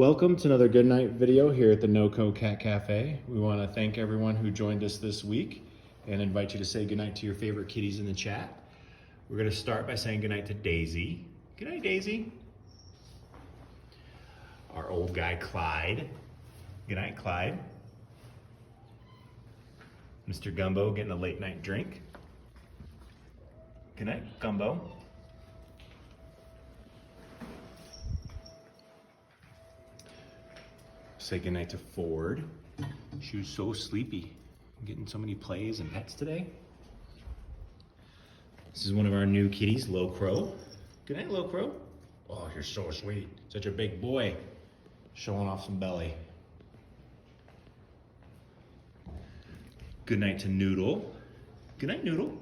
Welcome to another Goodnight video here at the NoCo Cat Cafe. We want to thank everyone who joined us this week and invite you to say goodnight to your favorite kitties in the chat. We're going to start by saying goodnight to Daisy. Goodnight, Daisy. Our old guy, Clyde. Goodnight, Clyde. Mr. Gumbo getting a late night drink. Goodnight, Gumbo. Say goodnight to Ford. She was so sleepy. Getting so many plays and pets today. This is one of our new kitties, LoCo. Goodnight, LoCo. Oh, you're so sweet. Such a big boy. Showing off some belly. Goodnight to Noodle. Goodnight, Noodle.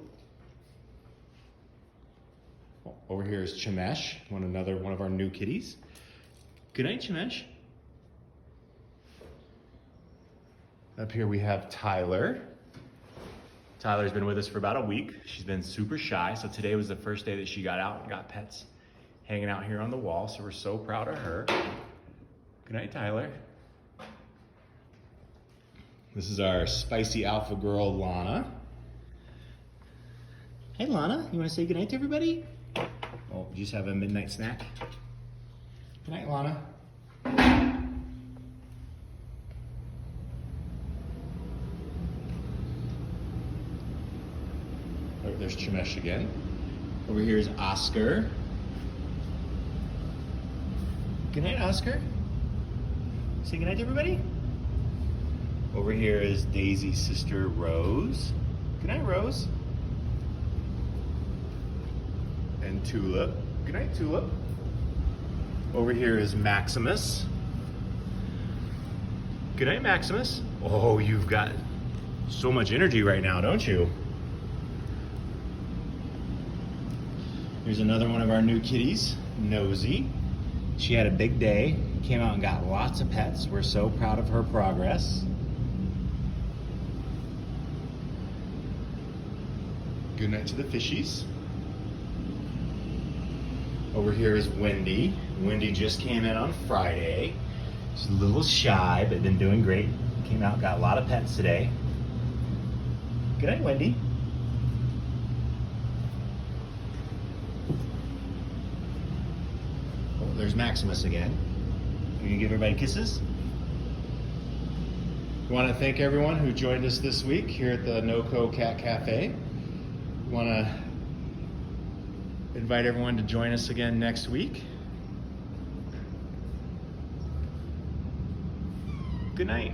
Oh, over here is Chimesh, one of our new kitties. Goodnight, Chimesh. Up here we have Tyler. Tyler's been with us for about a week. She's been super shy, so today was the first day that she got out and got pets hanging out here on the wall, so we're so proud of her. Good night, Tyler. This is our spicy alpha girl, Lana. Hey, Lana, you want to say goodnight to everybody? Oh, you just have a midnight snack? Good night, Lana. Oh, there's Chimesh again. Over here is Oscar. Good night, Oscar. Say good night to everybody. Over here is Daisy's sister, Rose. Good night, Rose. And Tulip. Good night, Tulip. Over here is Maximus. Good night, Maximus. Oh, you've got so much energy right now, don't you? Here's another one of our new kitties, Nosy. She had a big day, came out and got lots of pets. We're so proud of her progress. Good night to the fishies. Over here is Wendy. Wendy just came in on Friday. She's a little shy, but been doing great. Came out, got a lot of pets today. Good night, Wendy. There's Maximus again. Are you gonna give everybody kisses? We want to thank everyone who joined us this week here at the NoCo Cat Cafe. We want to invite everyone to join us again next week. Good night.